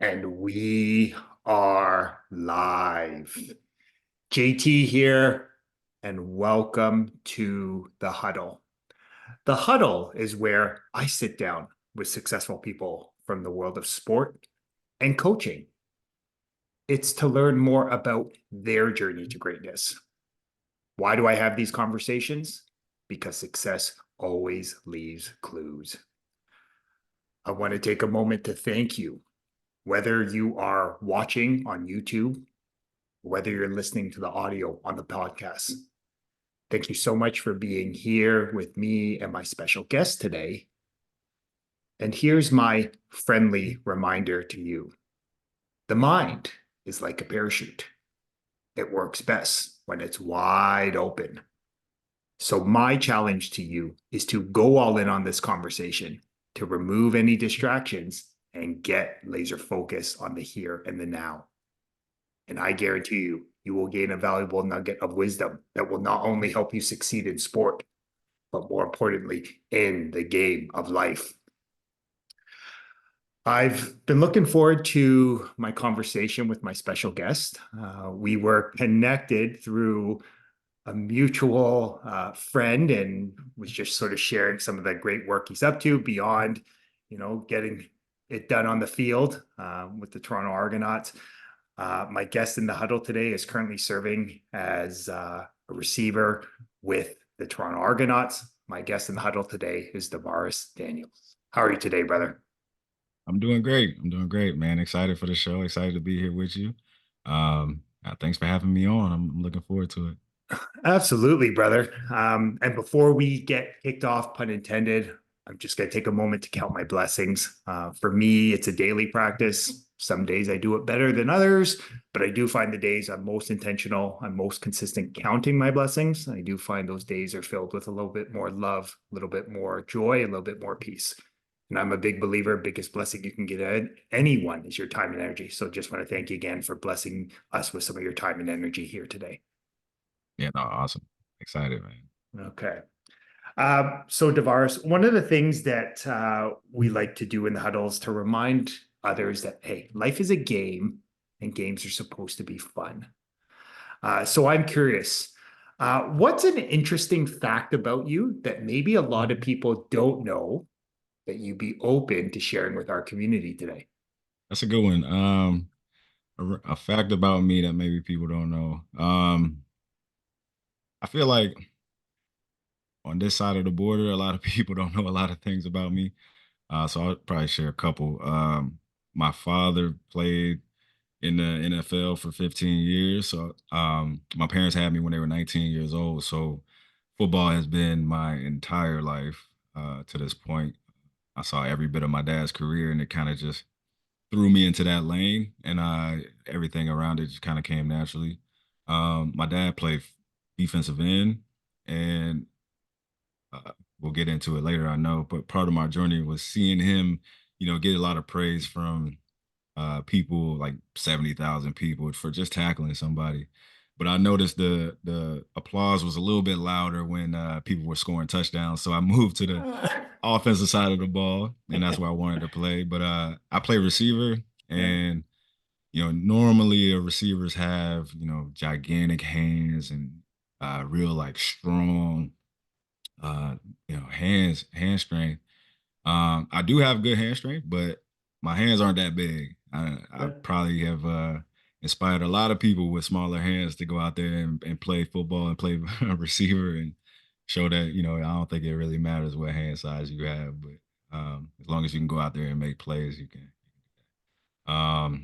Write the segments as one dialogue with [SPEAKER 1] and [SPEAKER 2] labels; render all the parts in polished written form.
[SPEAKER 1] And we are live. JT here, and welcome to the huddle. The huddle is where I sit down with successful people from the world of sport and coaching. It's to learn more about their journey to greatness. Why do I have these conversations? Because success always leaves clues. I want to take a moment to thank you, whether you are watching on YouTube, whether you're listening to the audio on the podcast. Thank you so much for being here with me and my special guest today. And here's my friendly reminder to you. The mind is like a parachute. It works best when it's wide open. So my challenge to you is to go all in on this conversation, to remove any distractions and get laser focus on the here and the now. And I guarantee you, you will gain a valuable nugget of wisdom that will not only help you succeed in sport, but more importantly, in the game of life. I've been looking forward to my conversation with my special guest. We were connected through a mutual friend and was just sort of sharing some of the great work he's up to beyond, getting it done on the field with the Toronto Argonauts. My guest in the huddle today is currently serving as a receiver with the Toronto Argonauts. My guest in the huddle today is DaVaris Daniels. How are you today, brother?
[SPEAKER 2] I'm doing great. I'm doing great, man. Excited for the show. Excited to be here with you. Thanks for having me on. I'm looking forward to it.
[SPEAKER 1] Absolutely, brother. And before we get kicked off, pun intended, I'm just going to take a moment to count my blessings. For me, it's a daily practice. Some days I do it better than others, but I do find the days I'm most intentional, I'm most consistent counting my blessings. I do find those days are filled with a little bit more love, a little bit more joy, a little bit more peace. And I'm a big believer, biggest blessing you can get at anyone is your time and energy. So just want to thank you again for blessing us with some of your time and energy here today.
[SPEAKER 2] Yeah, no, awesome. Excited, man.
[SPEAKER 1] Okay. So DaVaris, one of the things that we like to do in the huddle is to remind others that, hey, life is a game and games are supposed to be fun. So I'm curious, what's an interesting fact about you that maybe a lot of people don't know that you'd be open to sharing with our community today?
[SPEAKER 2] That's a good one. A fact about me that maybe people don't know. I feel like on this side of the border, a lot of people don't know a lot of things about me. So I'll probably share a couple. My father played in the NFL for 15 years. So my parents had me when they were 19 years old. So football has been my entire life to this point. I saw every bit of my dad's career, and it kind of just threw me into that lane, and everything around it just kind of came naturally. My dad played defensive end, and we'll get into it later, I know. But part of my journey was seeing him, get a lot of praise from people, like 70,000 people, for just tackling somebody. But I noticed the applause was a little bit louder when people were scoring touchdowns. So I moved to the offensive side of the ball, and that's where I wanted to play. But I play receiver,
[SPEAKER 1] Yeah.
[SPEAKER 2] and normally receivers have gigantic hands and real like strong hand strength. I do have good hand strength, but my hands aren't that big. I probably have inspired a lot of people with smaller hands to go out there and play football and play receiver and show that, I don't think it really matters what hand size you have, but as long as you can go out there and make plays, you can.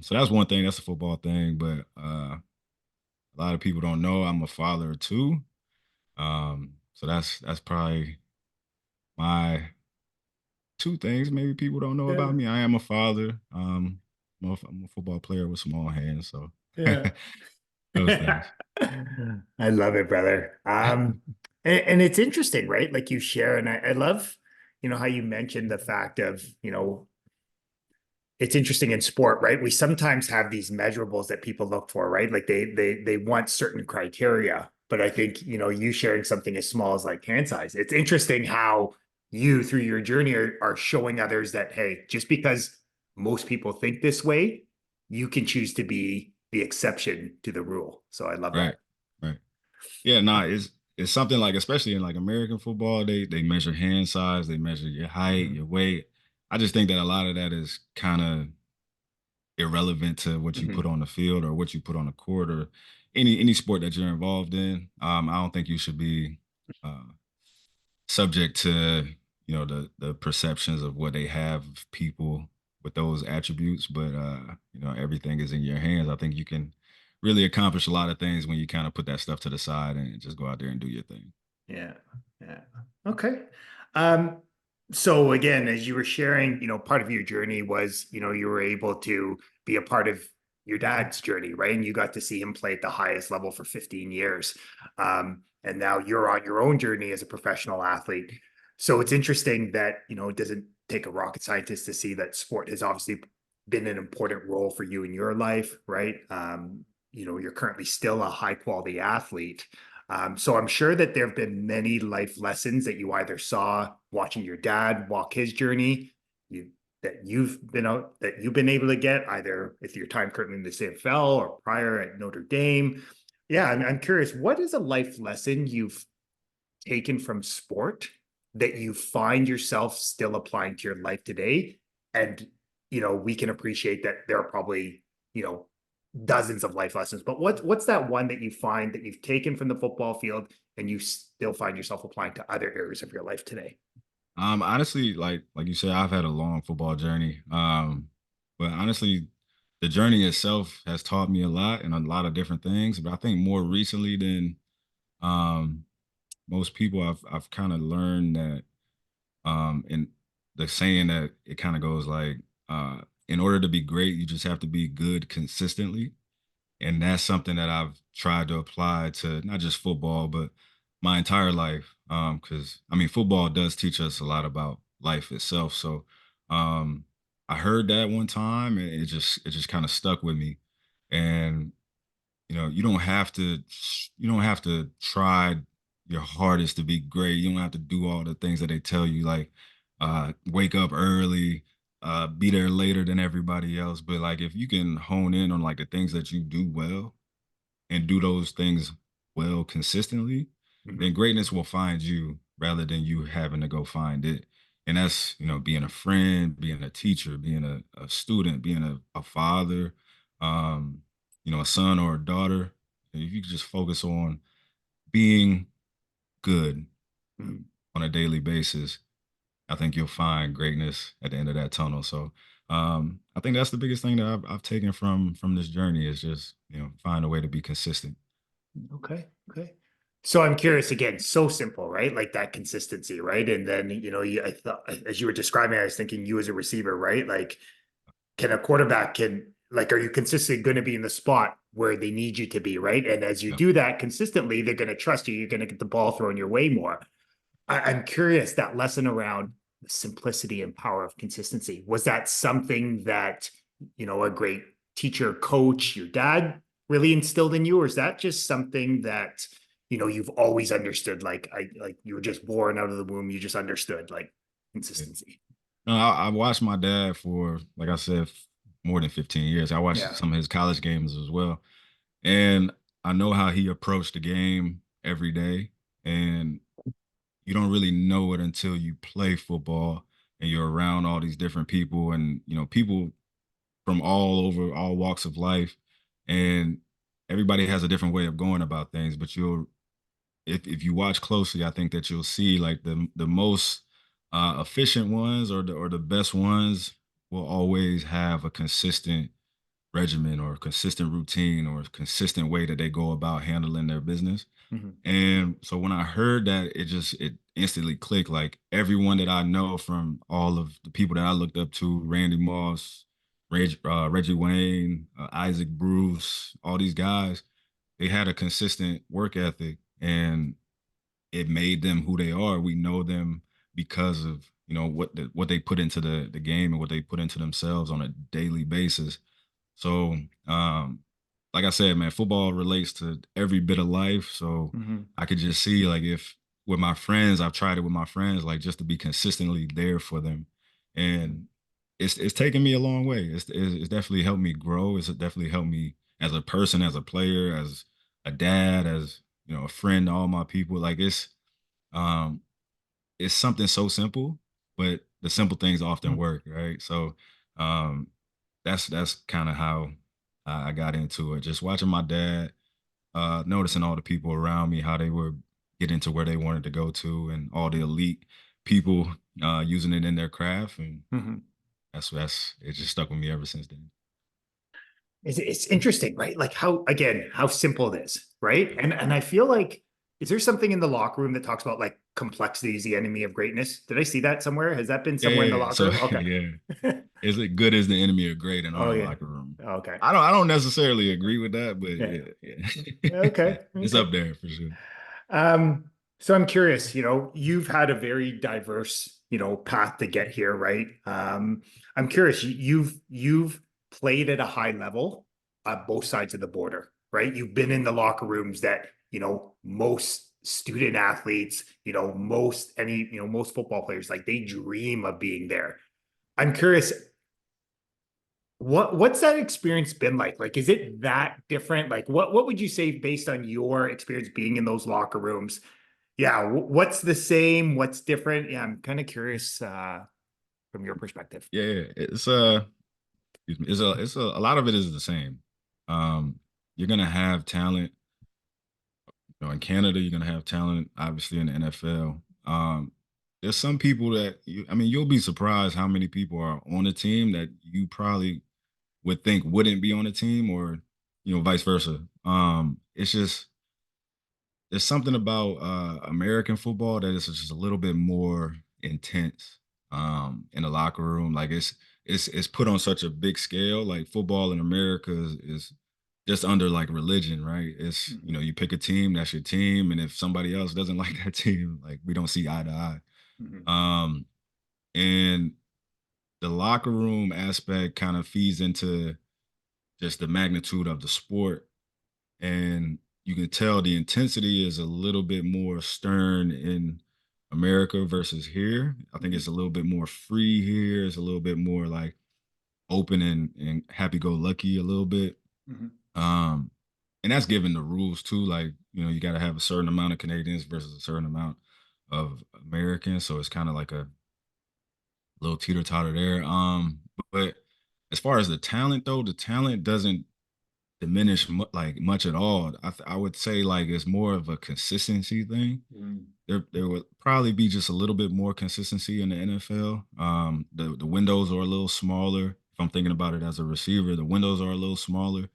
[SPEAKER 2] So that's one thing. That's a football thing, but a lot of people don't know I'm a father too. So that's probably my two things maybe people don't know
[SPEAKER 1] Yeah.
[SPEAKER 2] about me. I am a father. I'm a football player with small hands, so
[SPEAKER 1] Yeah.
[SPEAKER 2] those things.
[SPEAKER 1] I love it, brother. And it's interesting, right? Like you share, and I love, how you mentioned the fact of, it's interesting in sport, right? We sometimes have these measurables that people look for, right? Like they want certain criteria, but I think, you sharing something as small as like hand size. It's interesting how you, through your journey, are showing others that, hey, just because most people think this way you can choose to be the exception to the rule. So I love
[SPEAKER 2] Right.
[SPEAKER 1] that.
[SPEAKER 2] Right. Yeah, nah, it's something like, especially in like American football, they measure hand size, they measure your height,
[SPEAKER 1] Mhm.
[SPEAKER 2] your weight. I just think that a lot of that is kind of irrelevant to what you put
[SPEAKER 1] Mhm.
[SPEAKER 2] on the field or what you put on the court or any sport that you're involved in. I don't think you should be uh, subject to the perceptions of what they have of people with those attributes. But everything is in your hands. I think you can really accomplish a lot of things when you kind of put that stuff to the side and just go out there and do your thing.
[SPEAKER 1] Yeah. Yeah. Okay. Um, so again, as you were sharing, part of your journey was, you were able to be a part of your dad's journey, right? And you got to see him play at the highest level for 15 years. And now you're on your own journey as a professional athlete. So it's interesting that, it doesn't take a rocket scientist to see that sport has obviously been an important role for you in your life, right? You're currently still a high quality athlete. So I'm sure that there have been many life lessons that you either saw watching your dad walk his journey, you that you've been able to get either with your time currently in the CFL or prior at Notre Dame. Yeah, I'm curious, what is a life lesson you've taken from sport that you find yourself still applying to your life today? And we can appreciate that there are probably, dozens of life lessons, but what's that one that you find that you've taken from the football field and you still find yourself applying to other areas of your life today?
[SPEAKER 2] Honestly, like you said, I've had a long football journey. But honestly, the journey itself has taught me a lot and a lot of different things. But I think more recently than um most people, I've kind of learned that in the saying that it kind of goes like in order to be great, you just have to be good consistently. And that's something that I've tried to apply to not just football, but my entire life. Because I mean, football does teach us a lot about life itself. So um, I heard that one time, and it just kind of stuck with me. And you don't have to try your hardest to be great. You don't have to do all the things that they tell you, like wake up early, be there later than everybody else. But like if you can hone in on like the things that you do well and do those things well consistently, then
[SPEAKER 1] Mhm.
[SPEAKER 2] greatness will find you rather than you having to go find it. And that's, being a friend, being a teacher, being a student, being a father, um, a son or a daughter. If you could just focus on being good
[SPEAKER 1] Mhm.
[SPEAKER 2] on a daily basis, I think you'll find greatness at the end of that tunnel. So I think that's the biggest thing that I've taken from this journey is just, find a way to be consistent.
[SPEAKER 1] Okay. Okay. So I'm curious again, so simple, right? Like that consistency, right? And then, I thought as you were describing, I was thinking you as a receiver, right? Like, can a quarterback are you consistently going to be in the spot where they need you to be, right? And as you
[SPEAKER 2] Yeah.
[SPEAKER 1] do that consistently, they're going to trust you. You're going to get the ball thrown your way more. I'm curious that lesson around the simplicity and power of consistency. Was that something that, a great teacher, coach, your dad really instilled in you? Or is that just something that, you've always understood? Like you were just born out of the womb, you just understood like
[SPEAKER 2] Yeah.
[SPEAKER 1] consistency.
[SPEAKER 2] No, I watched my dad for, like I said, more than 15 years. I watched
[SPEAKER 1] Yeah.
[SPEAKER 2] some of his college games as well. And I know how he approached the game every day. And you don't really know it until you play football and you're around all these different people and, people from all over, all walks of life. And everybody has a different way of going about things. But if you watch closely, I think that you'll see like the most efficient ones or the best ones will always have a consistent regimen or a consistent routine or a consistent way that they go about handling their business.
[SPEAKER 1] Mhm.
[SPEAKER 2] And so when I heard that, it instantly clicked. Like everyone that I know from all of the people that I looked up to, Randy Moss, Reggie Wayne, Isaac Bruce, all these guys, they had a consistent work ethic and it made them who they are. We know them because of what they put into the game and what they put into themselves on a daily basis. So, like I said, man, football relates to every bit of life. So
[SPEAKER 1] Mhm.
[SPEAKER 2] I could just see like if with my friends, I've tried it with my friends, like just to be consistently there for them. And it's taken me a long way. It's definitely helped me grow. It's definitely helped me as a person, as a player, as a dad, as a friend to all my people. Like um it's something so simple, but the simple things often
[SPEAKER 1] Mm,
[SPEAKER 2] work, right? So um that's kind of how I got into it. Just watching my dad, noticing all the people around me, how they were getting to where they wanted to go to, and all the elite people using it in their craft, and
[SPEAKER 1] mhm.
[SPEAKER 2] that's it. Just stuck with me ever since then.
[SPEAKER 1] It's interesting, right? Like how again, how simple it is, right? And I feel like is there something in the locker room that talks about like complexity is the enemy of greatness? Did I see that somewhere? Has that been
[SPEAKER 2] Yeah,
[SPEAKER 1] somewhere in
[SPEAKER 2] yeah,
[SPEAKER 1] the
[SPEAKER 2] yeah.
[SPEAKER 1] locker
[SPEAKER 2] So
[SPEAKER 1] room? Okay.
[SPEAKER 2] yeah, is it good as the enemy of great in
[SPEAKER 1] Oh
[SPEAKER 2] our
[SPEAKER 1] yeah.
[SPEAKER 2] locker room?
[SPEAKER 1] Okay.
[SPEAKER 2] I don't necessarily agree with that, but
[SPEAKER 1] Yeah.
[SPEAKER 2] yeah,
[SPEAKER 1] Okay.
[SPEAKER 2] it's
[SPEAKER 1] Okay.
[SPEAKER 2] up there for sure.
[SPEAKER 1] Um, so I'm curious, you've had a very diverse, path to get here, right? I'm curious, you've played at a high level on both sides of the border, right? You've been in the locker rooms that, most student athletes, most football players, like they dream of being there. I'm curious, what's that experience been like? Like, is it that different? Like, what would you say based on your experience being in those locker rooms? Yeah, what's the same? What's different? Yeah, I'm kind of curious from your perspective.
[SPEAKER 2] Yeah, yeah, excuse me, a lot of it is the same. Um, you're gonna have talent. In Canada, you're gonna have talent, obviously in the NFL. There's some people that you'll be surprised how many people are on the team that you probably would think wouldn't be on the team, or vice versa. It's just there's something about American football that is just a little bit more intense in the locker room. Like it's put on such a big scale. Like football in America is just under like religion, right? It's
[SPEAKER 1] Mhm,
[SPEAKER 2] you pick a team, that's your team, and if somebody else doesn't like that team, like we don't see eye to eye.
[SPEAKER 1] mhm,
[SPEAKER 2] Um, and the locker room aspect kind of feeds into just the magnitude of the sport, and you can tell the intensity is a little bit more stern in America versus here. I think
[SPEAKER 1] mhm,
[SPEAKER 2] it's a little bit more free here. It's a little bit more like open and happy go lucky a little bit.
[SPEAKER 1] mhm,
[SPEAKER 2] Um, and that's given the rules too. Like, you got to have a certain amount of Canadians versus a certain amount of Americans. So it's kind of like a little teeter totter there. But as far as the talent though, the talent doesn't diminish like much at all. I would say like it's more of a consistency thing.
[SPEAKER 1] mhm,
[SPEAKER 2] There would probably be just a little bit more consistency in the NFL. The windows are a little smaller. If I'm thinking about it as a receiver, the windows are a little smaller.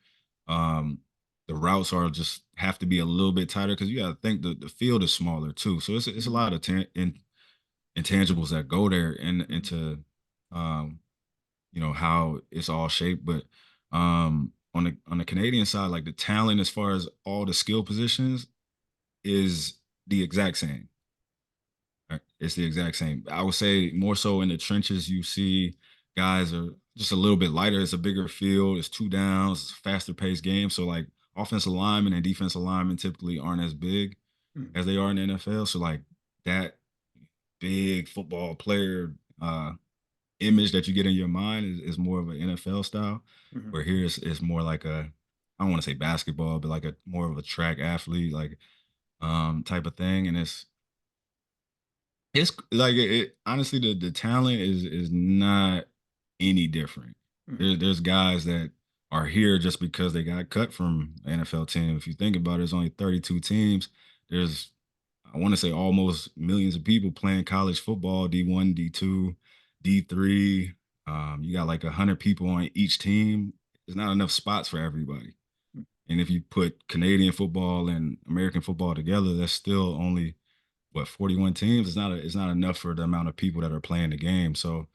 [SPEAKER 2] Um, the routes are just have to be a little bit tighter because you got to think the field is smaller too. So it's a
[SPEAKER 1] mhm,
[SPEAKER 2] lot of intangibles that go there and
[SPEAKER 1] mhm,
[SPEAKER 2] into um, how it's all shaped. But on the Canadian side, like the talent as far as all the skill positions is the exact same. Right? It's the exact same. I would say more so in the trenches, you see guys are just a little bit lighter. It's a bigger field. It's two downs. It's a faster paced game. So like offensive linemen and defensive linemen typically aren't as big
[SPEAKER 1] mhm,
[SPEAKER 2] as they are in the NFL. So like that big football player image that you get in your mind is more of an NFL style,
[SPEAKER 1] mhm,
[SPEAKER 2] where here it's more like I don't want to say basketball, but like a more of a track athlete like type of thing. And it's like honestly the talent is not any different.
[SPEAKER 1] mhm,
[SPEAKER 2] There's guys that are here just because they got cut from the NFL team. If you think about it, there's only 32 teams. There's I want to say almost millions of people playing college football, D1, D2, D3. You got like 100 people on each team. There's not enough spots for everybody. And if you put Canadian football and American football together, that's still only 41 teams. It's not enough for the amount of people that are playing the game. So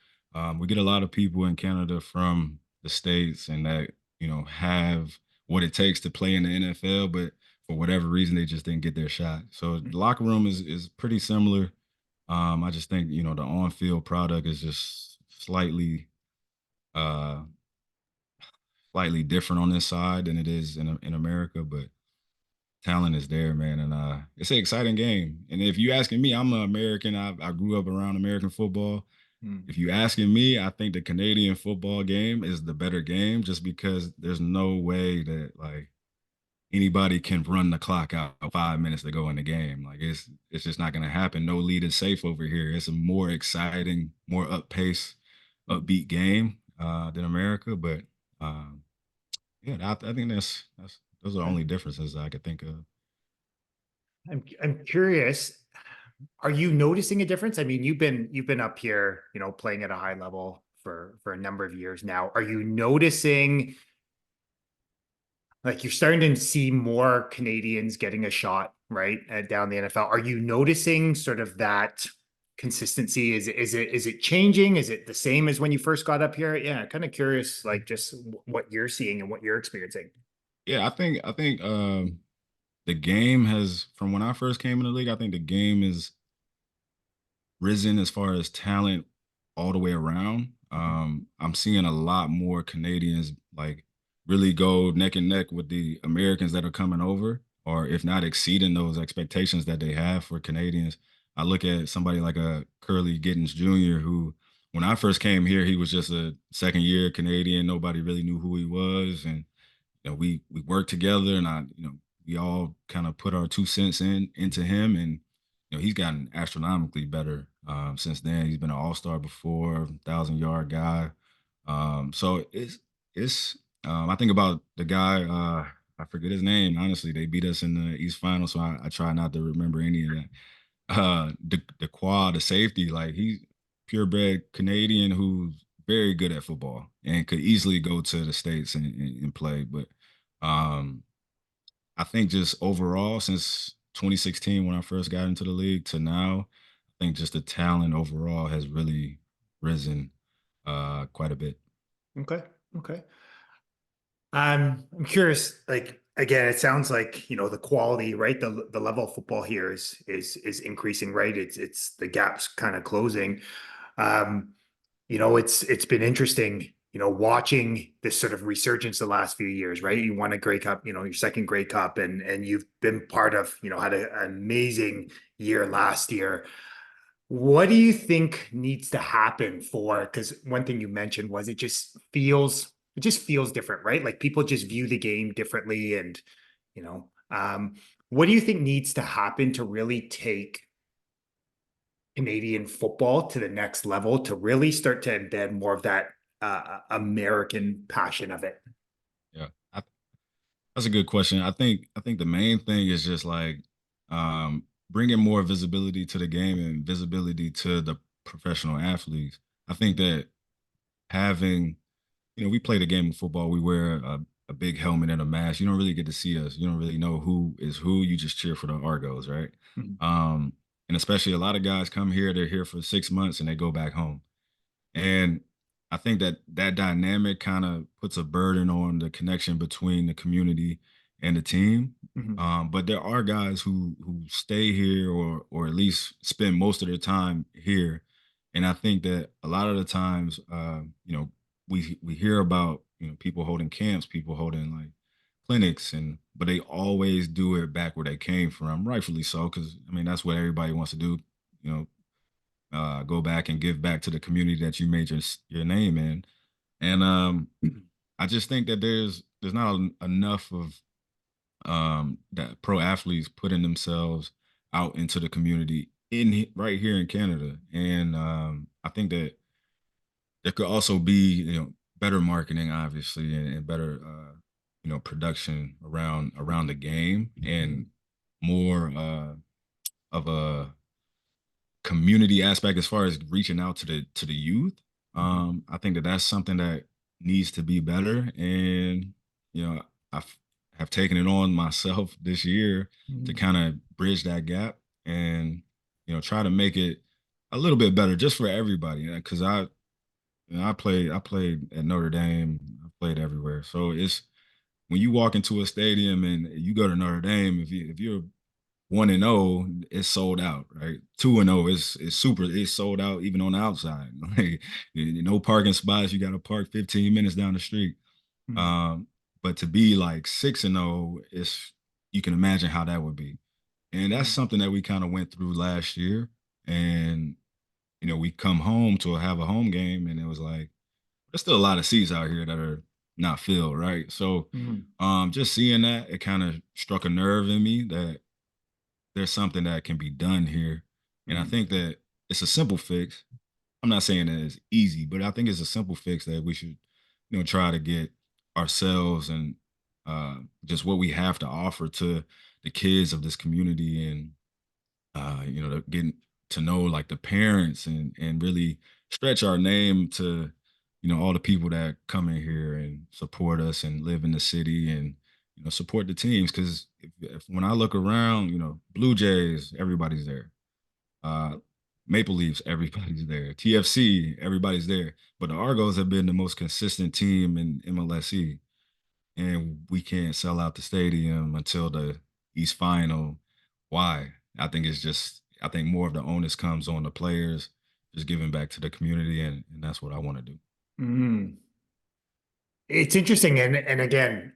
[SPEAKER 2] we get a lot of people in Canada from the states and that have what it takes to play in the NFL, but for whatever reason they just didn't get their shot. So the locker room is pretty similar. I just think the on field product is just uh slightly different on this side than it is in America, but talent is there, man, and it's an exciting game. And if you asking me, I'm an American. I grew up around American football.
[SPEAKER 1] Mm.
[SPEAKER 2] If you asking me, I think the Canadian football game is the better game just because there's no way that like anybody can run the clock out 5 minutes to go in the game. Like it's just not gonna happen. No lead is safe over here. It's a more exciting, more up pace, upbeat game than America. But um, yeah, I think that's those are the
[SPEAKER 1] Okay.
[SPEAKER 2] only differences I could think of.
[SPEAKER 1] I'm curious. Are you noticing a difference? I mean, you've been up here, playing at a high level for a number of years now. Are you noticing like you're starting to see more Canadians getting a shot, right, down the NFL? Are you noticing sort of that consistency? Is it changing? Is it the same as when you first got up here? Yeah, kind of curious, like just what you're seeing and what you're experiencing.
[SPEAKER 2] Yeah, I think the game has from when I first came in the league. I think the game is risen as far as talent all the way around.
[SPEAKER 1] Mhm.
[SPEAKER 2] I'm seeing a lot more Canadians like really go neck and neck with the Americans that are coming over, or if not exceeding those expectations that they have for Canadians. I look at somebody like a Curly Giddens Jr., who, when I first came here, he was just a second year Canadian. Nobody really knew who he was, and we worked together, and we all kind of put our 2 cents into him, and he's gotten astronomically better since then. He's been an all-star before, 1,000-yard guy. So it's I think about the guy, I forget his name. Honestly, they beat us in the East Final, so I try not to remember any of that. The quad, the safety, like he's purebred Canadian who's very good at football and could easily go to the States and play. But um, I think just overall, since 2016 when I first got into the league to now, I think just the talent overall has really risen quite a bit.
[SPEAKER 1] Okay. Okay. I'm curious, like again, it sounds like, the quality, right? The level of football here is increasing, right? It's the gaps kind of closing. Um, it's been interesting, watching this sort of resurgence the last few years, right? You won a Grey Cup, your second Grey Cup, and you've been part of, had an amazing year last year. What do you think needs to happen for, because one thing you mentioned was it just feels different, right? Like people just view the game differently. And, you know, um, what do you think needs to happen to really take Canadian football to the next level, to really start to embed more of that American passion of it?
[SPEAKER 2] Yeah, that's a good question. I think the main thing is just like bringing more visibility to the game and visibility to the professional athletes. I think that having we play the game of football. We wear a big helmet and a mask. You don't really get to see us. You don't really know who is who. You just cheer for the Argos, right?
[SPEAKER 1] Mhm.
[SPEAKER 2] Um, and especially a lot of guys come here. They're here for 6 months and they go back home. And I think that that dynamic kind of puts a burden on the connection between the community and the team.
[SPEAKER 1] Mhm.
[SPEAKER 2] But there are guys who stay here or at least spend most of their time here. And I think that a lot of the times, we hear about people holding camps, people holding like clinics, and but they always do it back where they came from, rightfully so, because I mean that's what everybody wants to do. You know, go back and give back to the community that you made your name in. And I just think that there's not enough of that pro athletes putting themselves out into the community right here in Canada. And I think that there could also be better marketing, obviously, and better production around the game and more of a community aspect as far as reaching out to the youth.
[SPEAKER 1] Mhm.
[SPEAKER 2] I think that that's something that needs to be better, and I have taken it on myself this year to
[SPEAKER 1] Mhm.
[SPEAKER 2] kind of bridge that gap and try to make it a little bit better just for everybody. Because I played at Notre Dame, I played everywhere, so it's when you walk into a stadium and you go to Notre Dame, if you're 1-0, it's sold out, right? 2-0, it's sold out even on the outside. Like no parking spots, you got to park 15 minutes down the street.
[SPEAKER 1] Mhm.
[SPEAKER 2] Um, but to be like 6-0, it's you can imagine how that would be. And that's
[SPEAKER 1] Mhm.
[SPEAKER 2] something that we kind of went through last year. And we come home to have a home game, and it was like there's still a lot of seats out here that are not filled, right? So,
[SPEAKER 1] Mhm.
[SPEAKER 2] just seeing that, it kind of struck a nerve in me that there's something that can be done here, and I
[SPEAKER 1] Mhm.
[SPEAKER 2] think that it's a simple fix. I'm not saying that it's easy, but I think it's a simple fix that we should, try to get ourselves and just what we have to offer to the kids of this community, and getting to know like the parents, and really stretch our name to, all the people that come in here and support us and live in the city, and support the teams. Because if when I look around, Blue Jays, everybody's there. Uh, Maple Leafs, everybody's there. TFC, everybody's there. But the Argos have been the most consistent team in MLSE, and we can't sell out the stadium until the East Final. Why? I think more of the onus comes on the players, just giving back to the community, and that's what I want to do.
[SPEAKER 1] Mhm. It's interesting, and again,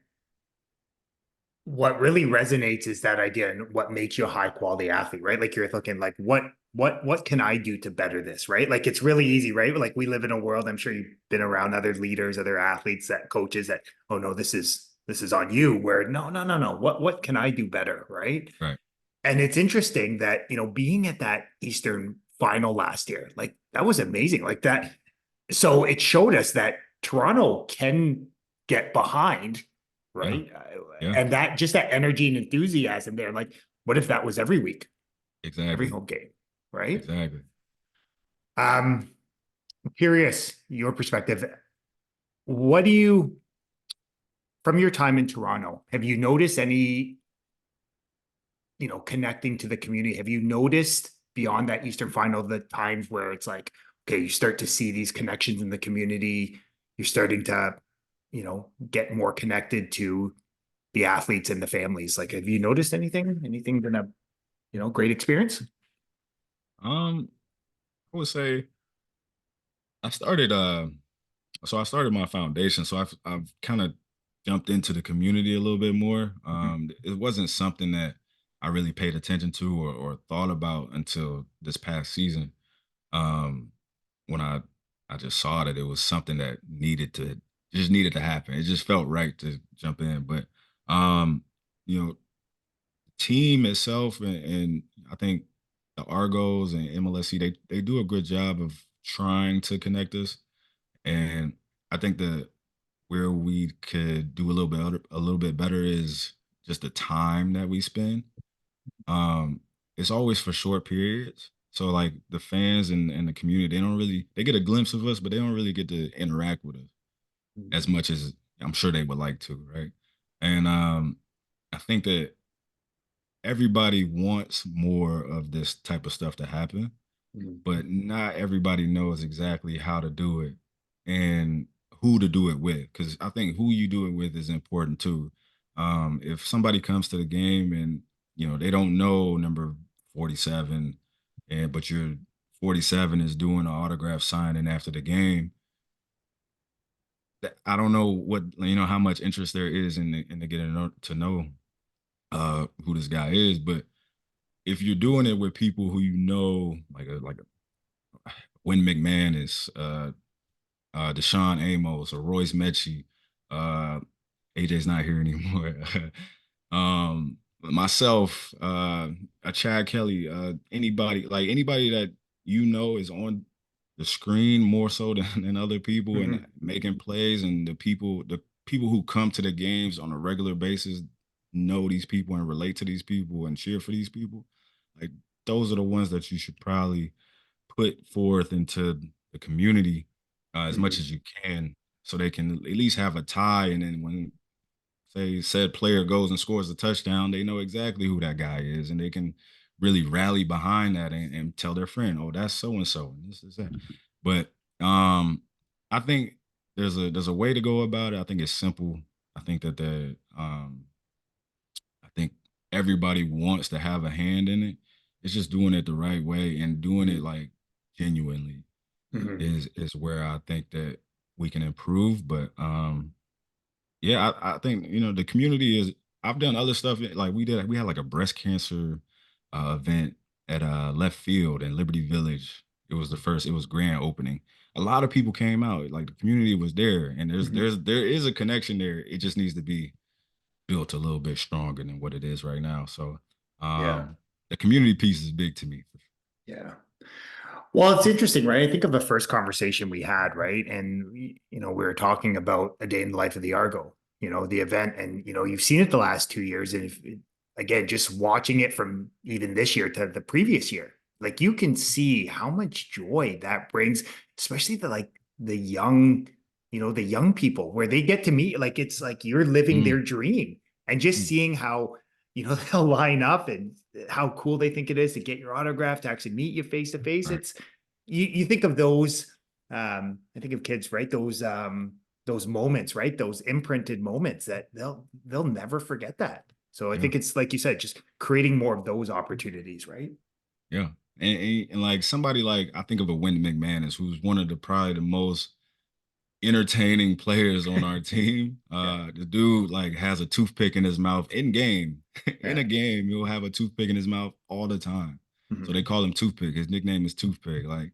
[SPEAKER 1] what really resonates is that idea and what makes you a high quality athlete, right? Like you're looking like what can I do to better this, right? Like it's really easy, right? Like we live in a world, I'm sure you've been around other leaders, other athletes, that coaches that, oh no, this is on you, where no. What can I do better, right?
[SPEAKER 2] Right.
[SPEAKER 1] And it's interesting that, being at that Eastern final last year, like that was amazing. Like that. So it showed us that Toronto can get behind,
[SPEAKER 2] Yeah.
[SPEAKER 1] right?
[SPEAKER 2] Yeah.
[SPEAKER 1] And that just that energy and enthusiasm there. Like, what if that was every week, every
[SPEAKER 2] Exactly.
[SPEAKER 1] home game, right?
[SPEAKER 2] Exactly.
[SPEAKER 1] I'm curious your perspective. What do you, from your time in Toronto, have you noticed any, connecting to the community? Have you noticed beyond that Eastern final the times where it's like, okay, you start to see these connections in the community, you're starting to, get more connected to the athletes and the families. Like, have you noticed anything? Anything been a, great experience?
[SPEAKER 2] I would say I started so I started my foundation. So I've kind of jumped into the community a little bit more.
[SPEAKER 1] Mhm.
[SPEAKER 2] It wasn't something that I really paid attention to, or thought about until this past season. Um, when I just saw that it was something that needed to happen. It just felt right to jump in. But um, you know, team itself, and I think the Argos and MLSC, they do a good job of trying to connect us. And I think that where we could do a little bit better is just the time that we spend. Um, it's always for short periods. So like the fans and the community, they get a glimpse of us, but they don't really get to interact with us as much as I'm sure they would like to, right? And I think that everybody wants more of this type of stuff to happen,
[SPEAKER 1] Mhm.
[SPEAKER 2] but not everybody knows exactly how to do it and who to do it with. Because I think who you do it with is important too. If somebody comes to the game and they don't know number 47, and but your 47 is doing an autograph signing after the game, I don't know what how much interest there is in the getting to know who this guy is. But if you're doing it with people who like a Win McManus, Deshaun Amos, or Royce Metchie. AJ's not here anymore. Myself, a Chad Kelly, anybody that is on the screen more so than other people and
[SPEAKER 1] Mhm.
[SPEAKER 2] making plays, and the people who come to the games on a regular basis know these people and relate to these people and cheer for these people. Like those are the ones that you should probably put forth into the community as much
[SPEAKER 1] Mhm.
[SPEAKER 2] as you can, so they can at least have a tie. And then when say said player goes and scores a touchdown, they know exactly who that guy is, and they can really rally behind that, and tell their friend, "Oh, that's so and so, and this is that." But I think there's a way to go about it. I think it's simple. I think that I think everybody wants to have a hand in it. It's just doing it the right way and doing it
[SPEAKER 1] Mhm.
[SPEAKER 2] like genuinely
[SPEAKER 1] Mhm.
[SPEAKER 2] is where I think that we can improve. But yeah, I think the community is. I've done other stuff like we had like a breast cancer event at left field in Liberty Village. It was grand opening. A lot of people came out. Like the community was there, and
[SPEAKER 1] Mhm.
[SPEAKER 2] there is a connection there. It just needs to be built a little bit stronger than what it is right now. So
[SPEAKER 1] Yeah.
[SPEAKER 2] the community piece is big to me.
[SPEAKER 1] Yeah. Well, it's interesting, right? I think of the first conversation we had, right? And we were talking about a day in the life of the Argo, the event, and you've seen it the last 2 years, and again, just watching it from even this year to the previous year, like you can see how much joy that brings, especially the young, the young people where they get to meet, like it's like you're living their
[SPEAKER 2] Mm,
[SPEAKER 1] dream, and just
[SPEAKER 2] mm,
[SPEAKER 1] seeing how they'll line up and how cool they think it is to get your autograph, to actually meet you face to face.
[SPEAKER 2] right.
[SPEAKER 1] It's you think of those. I think of kids, right? Those moments, right? Those imprinted moments that they'll never forget that. So I
[SPEAKER 2] Yeah.
[SPEAKER 1] think it's like you said, just creating more of those opportunities, right?
[SPEAKER 2] Yeah. And like somebody like I think of a Wynn McManus, who's one of the probably the most entertaining players on our team.
[SPEAKER 1] Yeah.
[SPEAKER 2] The dude like has a toothpick in his mouth in game. In
[SPEAKER 1] Yeah.
[SPEAKER 2] a game, he'll have a toothpick in his mouth all the time. So
[SPEAKER 1] Mhm.
[SPEAKER 2] they call him Toothpick. His nickname is Toothpick. Like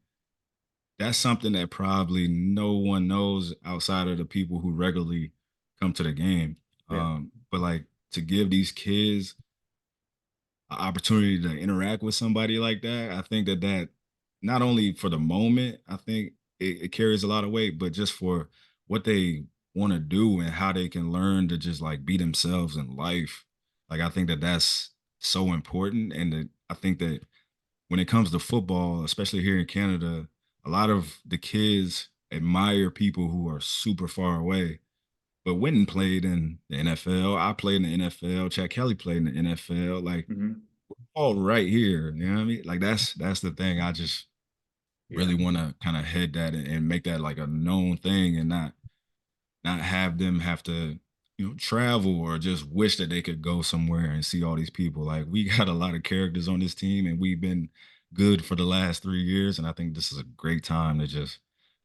[SPEAKER 2] that's something that probably no one knows outside of the people who regularly come to the game.
[SPEAKER 1] Yeah.
[SPEAKER 2] But like to give these kids an opportunity to interact with somebody like that, I think that not only for the moment, I think it carries a lot of weight, but just for what they want to do and how they can learn to just like be themselves in life. Like I think that that's so important, and that I think that when it comes to football, especially here in Canada, a lot of the kids admire people who are super far away. But Witten played in the NFL. I played in the NFL. Chad Kelly played in the NFL. Like
[SPEAKER 1] Mhm.
[SPEAKER 2] all right here. You know what I mean? Like that's the thing. I just
[SPEAKER 1] Yeah.
[SPEAKER 2] really want to kind of head that and make that like a known thing, and not have them have to travel or just wish that they could go somewhere and see all these people. Like we got a lot of characters on this team, and we've been good for the last 3 years, and I think this is a great time to just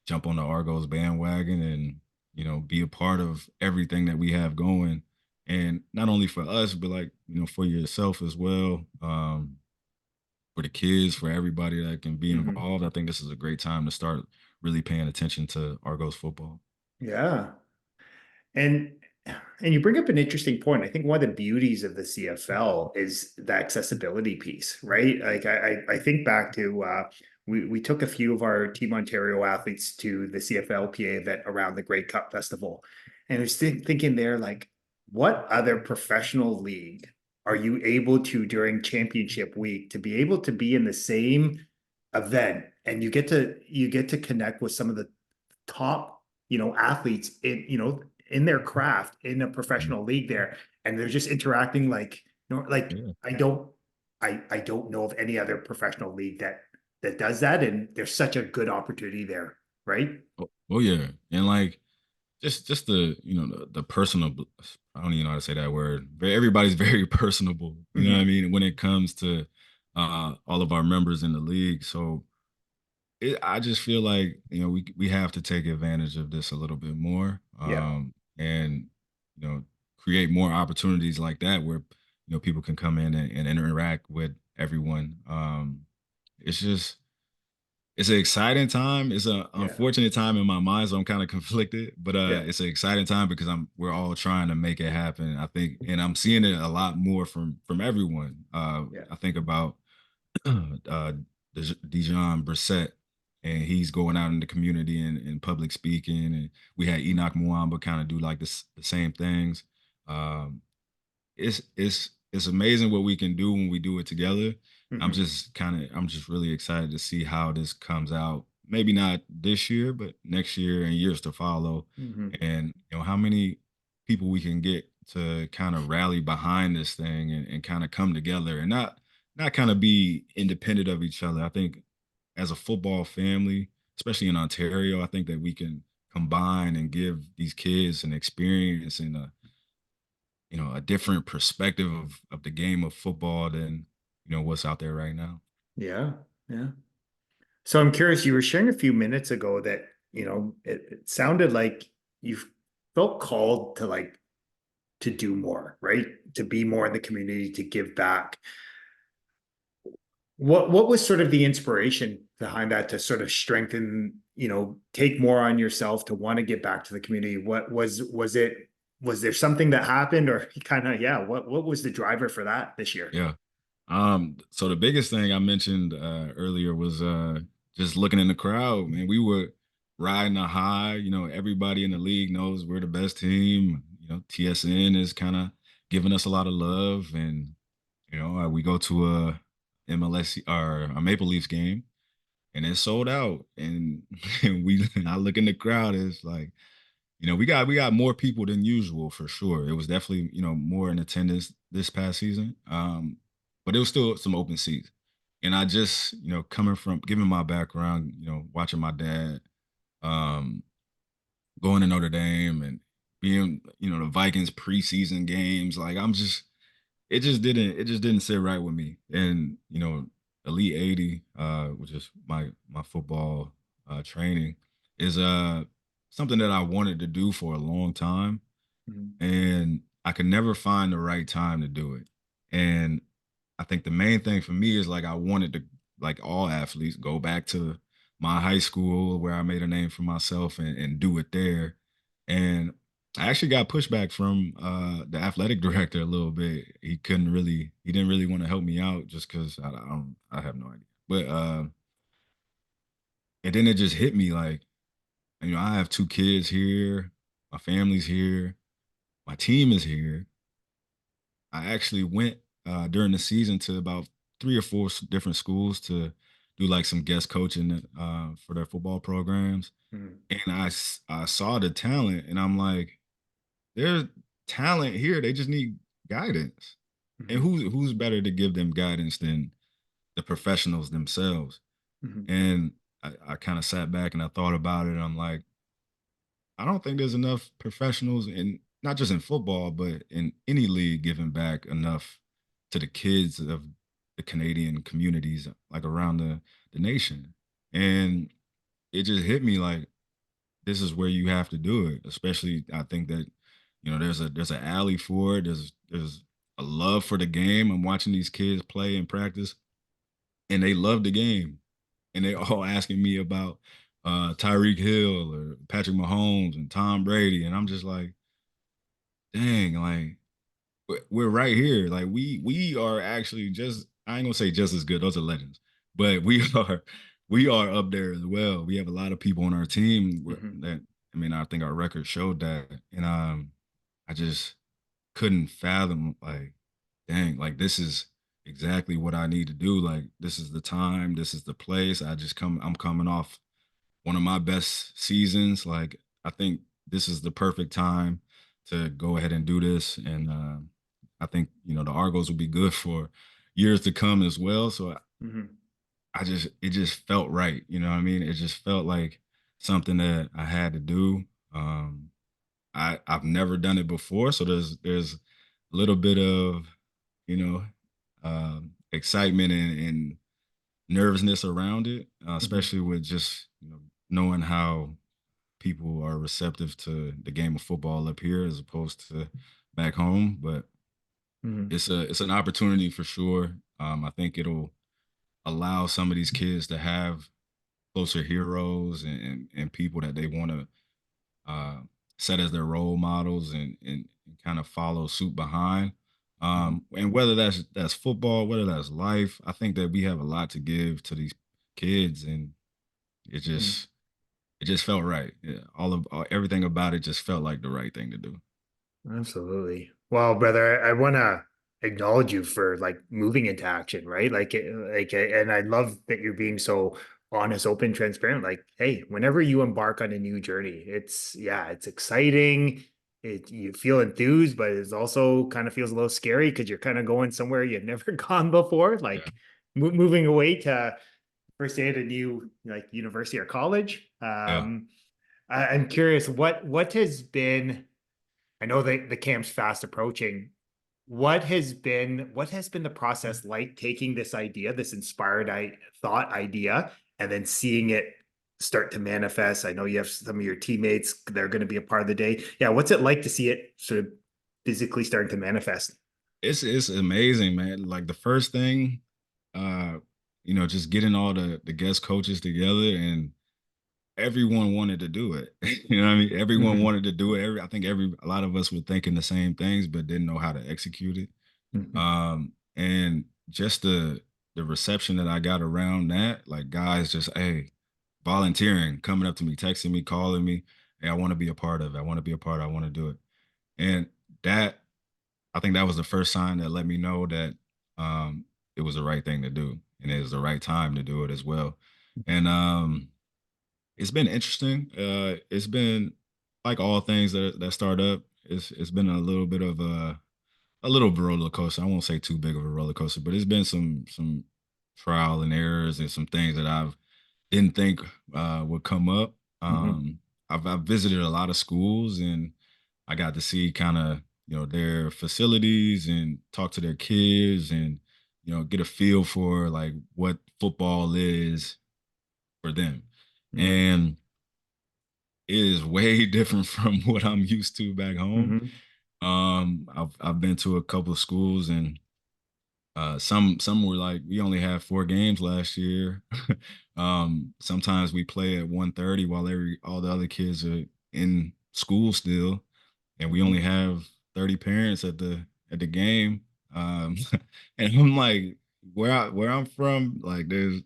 [SPEAKER 2] jump on the Argos bandwagon and be a part of everything that we have going, and not only for us but like for yourself as well, for the kids, for everybody that can be
[SPEAKER 1] Mhm.
[SPEAKER 2] involved. I think this is a great time to start really paying attention to Argos football.
[SPEAKER 1] Yeah. And and you bring up an interesting point. I think one of the beauties of the CFL is the accessibility piece, right? Like I think back to we took a few of our Team Ontario athletes to the CFLPA event around the Great Cup Festival, and I was thinking there, like, what other professional league are you able to during championship week to be able to be in the same event, and you get to connect with some of the top, athletes in their craft in a
[SPEAKER 2] Mm.
[SPEAKER 1] professional league there, and they're just interacting like, like
[SPEAKER 2] Yeah.
[SPEAKER 1] I don't know of any other professional league that does that, and there's such a good opportunity there, right?
[SPEAKER 2] Oh yeah. And like just the the personal, I don't even know how to say that word. Everybody's very personable, you know what I
[SPEAKER 1] Mhm.
[SPEAKER 2] mean, when it comes to all of our members in the league. So I just feel like we have to take advantage of this a little bit more,
[SPEAKER 1] Yeah.
[SPEAKER 2] and create more opportunities like that where people can come in and interact with everyone. It's just it's an exciting time. It's an
[SPEAKER 1] Yeah.
[SPEAKER 2] unfortunate time in my mind, so I'm kind of conflicted. But
[SPEAKER 1] Yeah.
[SPEAKER 2] it's an exciting time because we're all trying to make it happen. I think, and I'm seeing it a lot more from everyone.
[SPEAKER 1] Yeah.
[SPEAKER 2] I think about Dijon Brissett, and he's going out in the community and public speaking. And we had Enoch Muamba kind of do like the same things. Um, it's amazing what we can do when we do it together.
[SPEAKER 1] Hmm.
[SPEAKER 2] I'm just really excited to see how this comes out. Maybe not this year, but next year and years to follow.
[SPEAKER 1] Hmm.
[SPEAKER 2] And how many people we can get to kind of rally behind this thing and kind of come together and not kind of be independent of each other. I think as a football family, especially in Ontario, I think that we can combine and give these kids an experience and a different perspective of the game of football than what's out there right now.
[SPEAKER 1] Yeah. Yeah. So I'm curious, you were sharing a few minutes ago that, it sounded like you felt called to to do more, right? To be more in the community, to give back. What was sort of the inspiration behind that to sort of strengthen, take more on yourself to want to get back to the community? Was there something that happened or kind of, yeah, what was the driver for that this year?
[SPEAKER 2] Yeah. So the biggest thing I mentioned earlier was just looking in the crowd, man. We were riding a high. Everybody in the league knows we're the best team. TSN is kind of giving us a lot of love, and we go to a MLS or a Maple Leafs game, and it's sold out. And, I look in the crowd, it's like, we got more people than usual for sure. It was definitely, more in attendance this past season. But it was still some open seats. And I just, coming from given my background, watching my dad um going to Notre Dame and being, the Vikings preseason games, like it just didn't sit right with me. And, Elite 80, which is my football training, is something that I wanted to do for a long time,
[SPEAKER 1] Mhm.
[SPEAKER 2] and I could never find the right time to do it. And I think the main thing for me is like I wanted to, like all athletes, go back to my high school where I made a name for myself and do it there. And I actually got pushback from the athletic director a little bit. He didn't really want to help me out just because I have no idea. But and then it just hit me like, I have two kids here, my family's here, my team is here. I actually went during the season to about three or four different schools to do like some guest coaching for their football programs,
[SPEAKER 1] Mhm.
[SPEAKER 2] and I saw the talent, and I'm like, there's talent here. They just need guidance, and
[SPEAKER 1] Mhm.
[SPEAKER 2] who's better to give them guidance than the professionals themselves?
[SPEAKER 1] Mhm.
[SPEAKER 2] And I kind of sat back and I thought about it. And I'm like, I don't think there's enough professionals in not just in football, but in any league giving back enough to the kids of the Canadian communities like around the nation. And it just hit me like this is where you have to do it. Especially I think that, there's an alley for it. There's a love for the game. I'm watching these kids play and practice and they love the game. And they all asking me about Tyreek Hill or Patrick Mahomes and Tom Brady, and I'm just like, dang, like we're right here. Like we are actually just I ain't gonna say just as good. Those are legends, but we are up there as well. We have a lot of people on our team
[SPEAKER 1] Mhm.
[SPEAKER 2] that I think our record showed that, and I just couldn't fathom like, dang, like this is exactly what I need to do. Like this is the time, this is the place. I'm coming off one of my best seasons. Like I think this is the perfect time to go ahead and do this, and I think the Argos will be good for years to come as well. So
[SPEAKER 1] Mhm.
[SPEAKER 2] it just felt right. You know what I mean? It just felt like something that I had to do. Um, I've never done it before, so there's a little bit of you know excitement and nervousness around it,
[SPEAKER 1] Mhm.
[SPEAKER 2] especially with just knowing how people are receptive to the game of football up here as opposed to back home. But
[SPEAKER 1] Mhm.
[SPEAKER 2] it's an opportunity for sure. I think it'll allow some of these kids to have closer heroes and people that they want to uh, set as their role models and kind of follow suit behind.
[SPEAKER 1] Mhm.
[SPEAKER 2] And whether that's football, whether that's life, I think that we have a lot to give to these kids, and it
[SPEAKER 1] Mhm.
[SPEAKER 2] just it just felt right. Yeah, everything about it just felt like the right thing to do.
[SPEAKER 1] Absolutely. Well, brother, I want to acknowledge you for like moving into action, right? And I love that you're being so honest, open, transparent. Like, hey, whenever you embark on a new journey, yeah, it's exciting. You feel enthused, but it also kind of feels a little scary because you're kind of going somewhere you've never gone before,
[SPEAKER 2] Yeah,
[SPEAKER 1] like moving away to first day at a new like university or college.
[SPEAKER 2] yeah.
[SPEAKER 1] I'm curious, what has been I know the camp's fast approaching. What has been the process like taking this idea, this inspired thought idea, and then seeing it start to manifest? I know you have some of your teammates, they're going to be a part of the day. Yeah, what's it like to see it sort of physically starting to manifest?
[SPEAKER 2] It's amazing, man. Like the first thing, uh, just getting all the guest coaches together, and everyone wanted to do it. You know what I mean? Everyone
[SPEAKER 1] Hmm.
[SPEAKER 2] wanted to do it. I think a lot of us were thinking the same things, but didn't know how to execute it.
[SPEAKER 1] Hmm.
[SPEAKER 2] And just the reception that I got around that, like guys just, hey, volunteering, coming up to me, texting me, calling me, hey, I want to be a part of it. I want to be a part. I want to do it. And that, I think that was the first sign that let me know that it was the right thing to do, and it was the right time to do it as well. And it's been interesting. It's been like all things that start up. It's been a little bit of a little of a roller coaster. I won't say too big of a roller coaster, but it's been some trial and errors and some things that I've didn't think would come up.
[SPEAKER 1] Hmm.
[SPEAKER 2] I've visited a lot of schools, and I got to see kind of their facilities and talk to their kids, and get a feel for like what football is for them.
[SPEAKER 1] Hmm.
[SPEAKER 2] And it is way different from what I'm used to back home.
[SPEAKER 1] Hmm.
[SPEAKER 2] I've been to a couple of schools, and some were like, we only had 4 games last year. Sometimes we play at 1:30 while all the other kids are in school still, and we only
[SPEAKER 1] Hmm.
[SPEAKER 2] have 30 parents at the game. And I'm like, where I'm from, like there's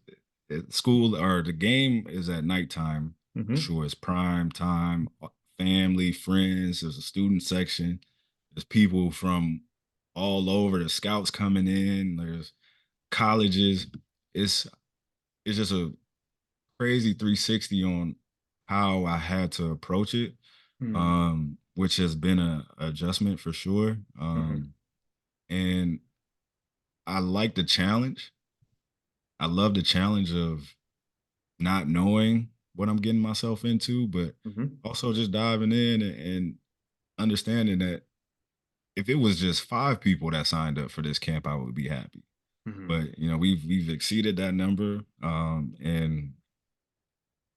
[SPEAKER 2] school or the game is at nighttime for
[SPEAKER 1] Hmm.
[SPEAKER 2] sure. It's prime time, family, friends. There's a student section. There's people from all over. The scouts coming in. There's colleges. It's it's just a crazy 360 on how I had to approach it, which has been a adjustment for sure.
[SPEAKER 1] Hmm.
[SPEAKER 2] And I like the challenge. I love the challenge of not knowing what I'm getting myself into, but
[SPEAKER 1] Hmm.
[SPEAKER 2] also just diving in and understanding that if it was just 5 people that signed up for this camp, I would be happy.
[SPEAKER 1] Hmm.
[SPEAKER 2] But we've exceeded that number, and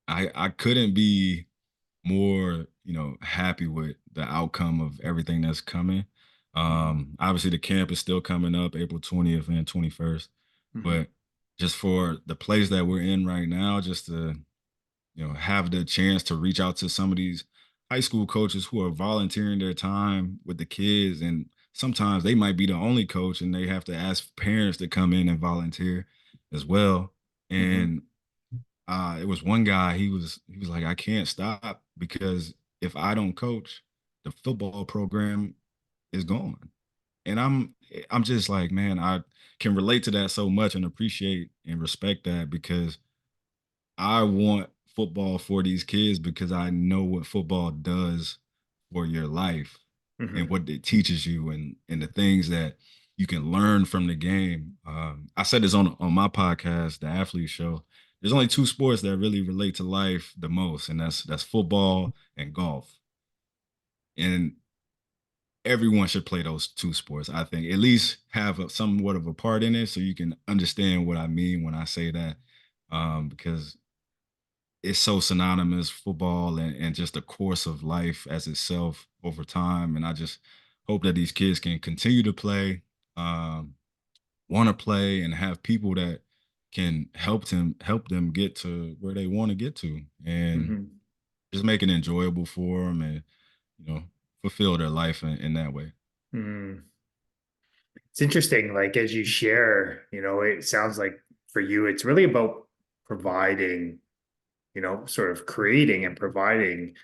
[SPEAKER 2] I couldn't be more happy with the outcome of everything that's coming. Obviously the camp is still coming up April 20th and 21st,
[SPEAKER 1] Hmm.
[SPEAKER 2] but just for the place that we're in right now, just to have the chance to reach out to some of these high school coaches who are volunteering their time with the kids, and sometimes they might be the only coach and they have to ask parents to come in and volunteer as well.
[SPEAKER 1] Hmm.
[SPEAKER 2] And it was one guy, he was like, I can't stop because if I don't coach, the football program is gone. And I'm just like, man, I can relate to that so much and appreciate and respect that, because I want football for these kids because I know what football does for your life and
[SPEAKER 1] Hmm.
[SPEAKER 2] what it teaches you, and the things that you can learn from the game. I said this on my podcast, the Athlete Show. There's only 2 sports that really relate to life the most, and that's football and golf. And everyone should play those 2 sports. I think at least have somewhat of a part in it, so you can understand what I mean when I say that. Because it's so synonymous, football and just the course of life as itself over time. And I just hope that these kids can continue to play, um, want to play, and have people that can help them get to where they want to get to, and
[SPEAKER 1] Hmm.
[SPEAKER 2] just make it enjoyable for them, and you know fulfill their life in that way.
[SPEAKER 1] Hmm. It's interesting, like as you share, it sounds like for you, it's really about providing, sort of creating and providing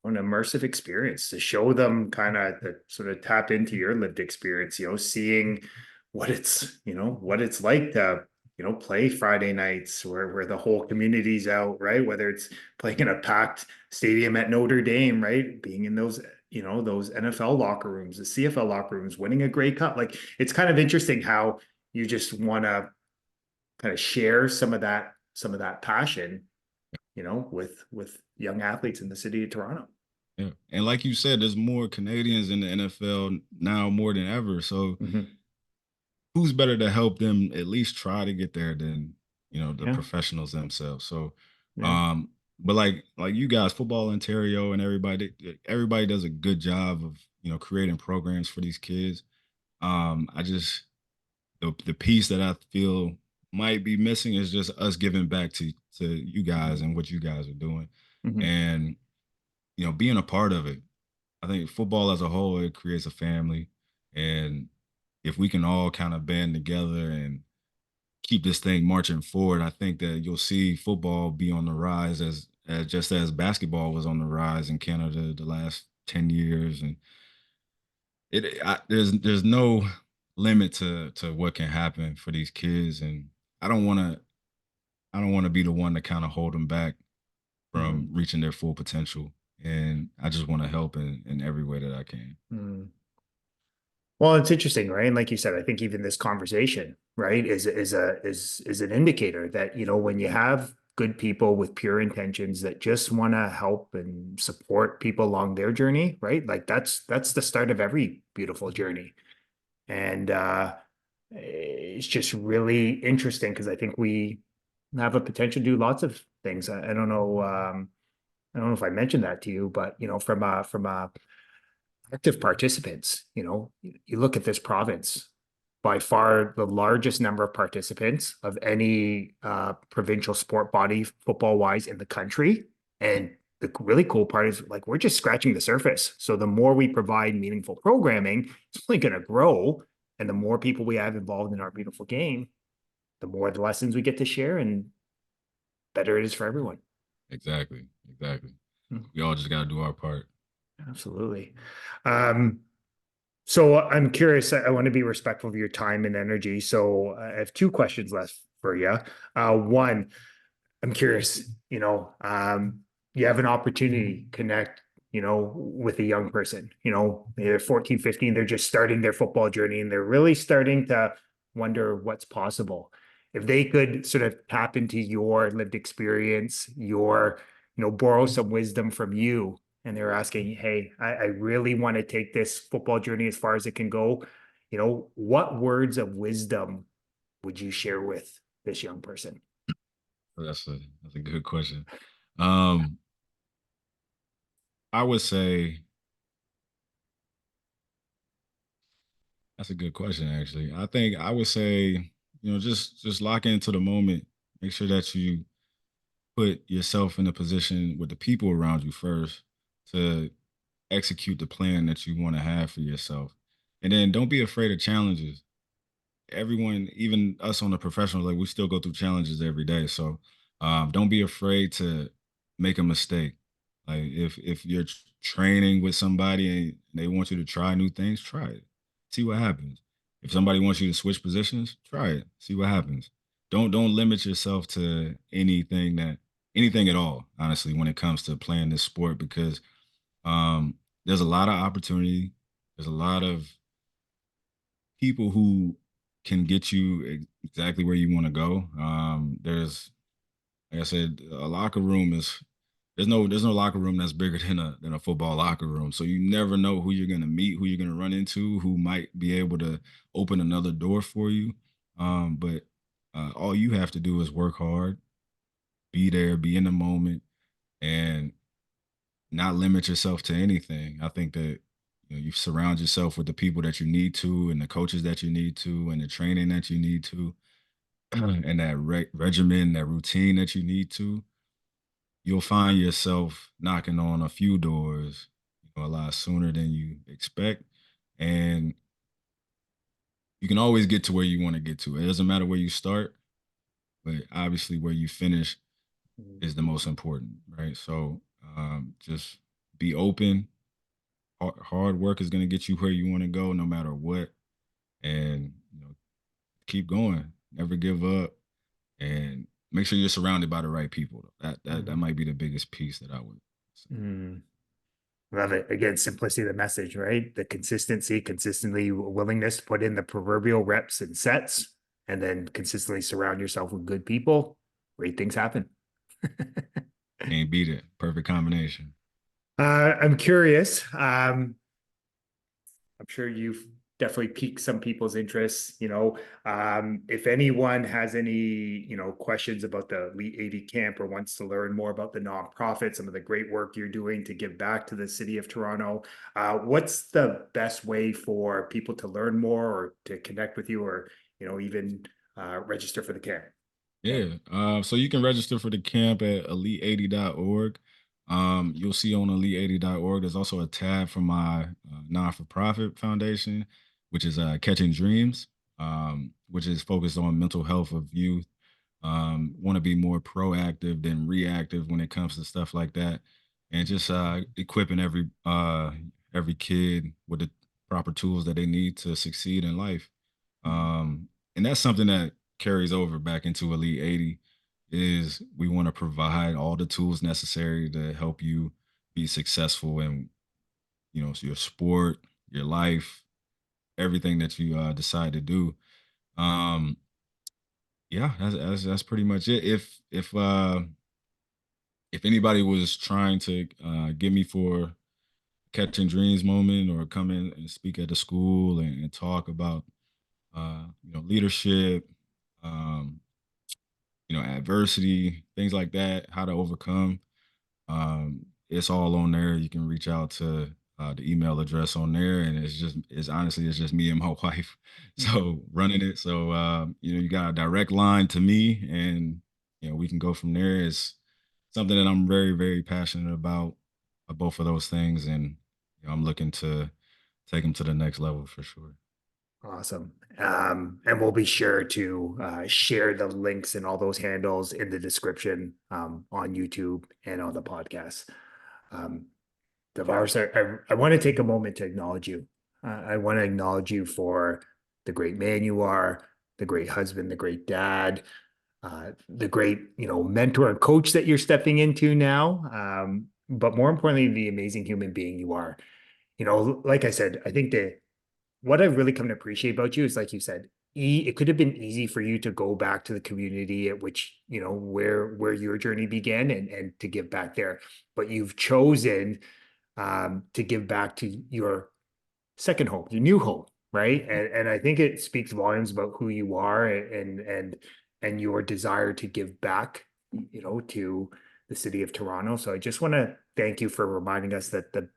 [SPEAKER 1] an immersive experience to show them kind of to sort of tap into your lived experience, seeing what it's like to, play Friday nights where the whole community's out, right? Whether it's playing in a packed stadium at Notre Dame, right? Being in those, those NFL locker rooms, the CFL locker rooms, winning a Grey Cup. Like it's kind of interesting how you just want to kind of share some of that passion, with young athletes in the city of Toronto.
[SPEAKER 2] Yeah. And like you said, there's more Canadians in the NFL now more than ever. So
[SPEAKER 1] Mhm.
[SPEAKER 2] who's better to help them at least try to get there than the
[SPEAKER 1] Yeah.
[SPEAKER 2] professionals themselves. So
[SPEAKER 1] Yeah.
[SPEAKER 2] but like you guys, Football Ontario and everybody does a good job of creating programs for these kids. I just the piece that I feel might be missing is just us giving back to you guys and what you guys are doing,
[SPEAKER 1] Mhm.
[SPEAKER 2] and being a part of it. I think football as a whole, it creates a family, and if we can all kind of band together and keep this thing marching forward, I think that you'll see football be on the rise as just as basketball was on the rise in Canada the last 10 years, and there's no limit to what can happen for these kids, and I don't want to I don't want to be the one to kind of hold them back from
[SPEAKER 1] Mhm.
[SPEAKER 2] reaching their full potential, and I just want to help in every way that I can.
[SPEAKER 1] Mhm. Well, it's interesting, right? And like you said, I think even this conversation, right, is an indicator that, when you have good people with pure intentions that just want to help and support people along their journey, right? Like that's the start of every beautiful journey. And it's just really interesting because I think we have a potential to do lots of things. I don't know, I don't know if I mentioned that to you, but from a active participants, you look at this province, by far the largest number of participants of any provincial sport body, football wise, in the country. And the really cool part is like we're just scratching the surface. So the more we provide meaningful programming, it's only going to grow. And the more people we have involved in our beautiful game, the more the lessons we get to share and better it is for everyone.
[SPEAKER 2] Exactly, exactly.
[SPEAKER 1] Mm,
[SPEAKER 2] We all just got to do our part.
[SPEAKER 1] absolutely. Um, So I'm curious. I want to be respectful of your time and energy. So I have two questions left for you. One, I'm curious. You have an opportunity to connect. With a young person. They're 14, 15. They're just starting their football journey, and they're really starting to wonder what's possible. If they could sort of tap into your lived experience, borrow some wisdom from you, and they're asking, hey, I really want to take this football journey as far as it can go. What words of wisdom would you share with this young person?
[SPEAKER 2] So that's a good question. Um, I would say that's a good question. Actually, I think I would say just lock into the moment. Make sure that you put yourself in a position with the people around you first to execute the plan that you want to have for yourself, and then don't be afraid of challenges. Everyone, even us on the professional, like we still go through challenges every day. So don't be afraid to make a mistake. Like if you're training with somebody and they want you to try new things, try it. See what happens. If somebody wants you to switch positions, try it. See what happens. Don't limit yourself to anything at all, honestly, when it comes to playing this sport because um there's a lot of opportunity. There's a lot of people who can get you exactly where you want to go. There's, like I said, a locker room is there's no locker room that's bigger than a football locker room. So you never know who you're gonna meet, who you're gonna run into, who might be able to open another door for you. But all you have to do is work hard, be there, be in the moment, and not limit yourself to anything. I think that you surround yourself with the people that you need to, and the coaches that you need to, and the training that you need to, and that regimen, that routine that you need to. You'll find yourself knocking on a few doors, a lot sooner than you expect, and you can always get to where you want to get to. It doesn't matter where you start, but obviously where you finish is the most important, right? So just be open. Hard work is going to get you where you want to go, no matter what, and keep going. Never give up, and make sure you're surrounded by the right people. That
[SPEAKER 1] Mhm.
[SPEAKER 2] might be the biggest piece that I would say.
[SPEAKER 1] Mm. Love it. Again, simplicity of the message, right? The consistency, consistently willingness to put in the proverbial reps and sets, and then consistently surround yourself with good people. Great things happen.
[SPEAKER 2] Can't beat it. Perfect combination.
[SPEAKER 1] I'm curious. I'm sure you've definitely piqued some people's interests. If anyone has any, questions about the Elite 80 camp or wants to learn more about the nonprofit, some of the great work you're doing to give back to the city of Toronto, what's the best way for people to learn more or to connect with you or, even register for the camp? Yeah.
[SPEAKER 2] Yeah. So you can register for the camp at elite80.org. You'll see on elite80.org, there's also a tab for my non-for-profit foundation, which is Catching Dreams, which is focused on mental health of youth. Want to be more proactive than reactive when it comes to stuff like that, and just equipping every kid with the proper tools that they need to succeed in life. And that's something that carries over back into Elite 80 is we want to provide all the tools necessary to help you be successful in your sport, your life, everything that you decide to do. Um, yeah, that's pretty much it. If anybody was trying to get me for catching dreams moment or come in and speak at the school and talk about leadership, um, adversity, things like that, how to overcome. It's all on there. You can reach out to the email address on there, and it's just me and my wife,
[SPEAKER 1] Mhm.
[SPEAKER 2] so running it. So you got a direct line to me, and we can go from there. It's something that I'm very very passionate about, both of those things, and I'm looking to take them to the next level for sure.
[SPEAKER 1] Awesome. And we'll be sure to share the links and all those handles in the description on YouTube and on the podcast. Um, DaVaris, I want to take a moment to acknowledge you. I want to acknowledge you for the great man you are, the great husband, the great dad, the great, mentor and coach that you're stepping into now. But more importantly, the amazing human being you are. Like I said, I think that what I've really come to appreciate about you is, like you said, it could have been easy for you to go back to the community at which, where your journey began and to give back there. But you've chosen to give back to your second home, your new home, right? And I think it speaks volumes about who you are and your desire to give back, to the city of Toronto. So I just want to thank you for reminding us that the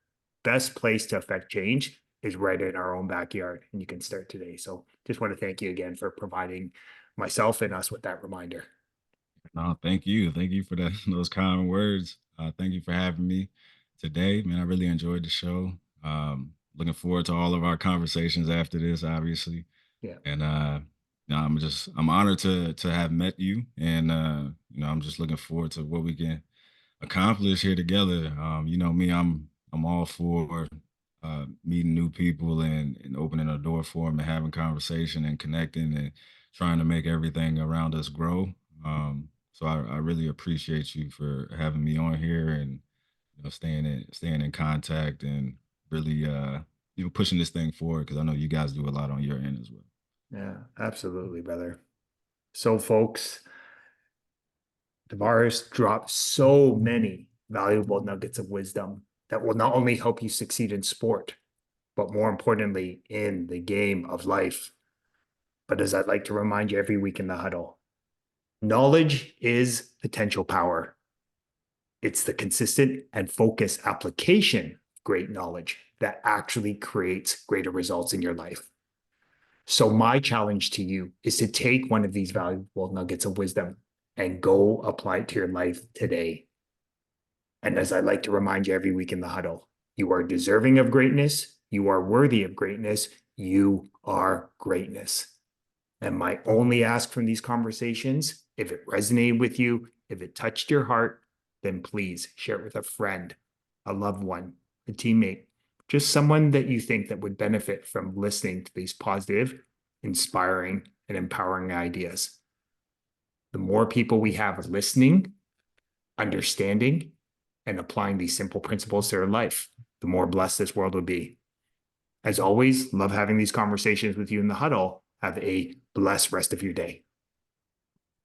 [SPEAKER 1] best place to affect change is right in our own backyard, and you can start today. So just want to thank you again for providing myself and us with that reminder.
[SPEAKER 2] No, thank you. Thank you for that those kind words. Thank you for having me today, man. I really enjoyed the show. Looking forward to all of our conversations after this, obviously.
[SPEAKER 1] Yeah.
[SPEAKER 2] And no, I'm honored to have met you, and I'm just looking forward to what we can accomplish here together. You know me, I'm all for meeting new people and opening a door for them and having conversation and connecting and trying to make everything around us grow. So I really appreciate you for having me on here and staying in contact and really pushing this thing forward because I know you guys do a lot on your end as well.
[SPEAKER 1] Yeah, absolutely, brother. So, folks, DaVaris dropped so many valuable nuggets of wisdom that will not only help you succeed in sport, but more importantly, in the game of life. But as I'd like to remind you every week in the huddle, knowledge is potential power. It's the consistent and focused application of great knowledge that actually creates greater results in your life. So, my challenge to you is to take one of these valuable nuggets of wisdom and go apply it to your life today. And as I like to remind you every week in the huddle, you are deserving of greatness. You are worthy of greatness. You are greatness. And my only ask from these conversations, if it resonated with you, if it touched your heart, then please share it with a friend, a loved one, a teammate, just someone that you think that would benefit from listening to these positive, inspiring, and empowering ideas. The more people we have listening, understanding, and applying these simple principles to their life, the more blessed this world would be. As always, love having these conversations with you in the huddle. Have a blessed rest of your day.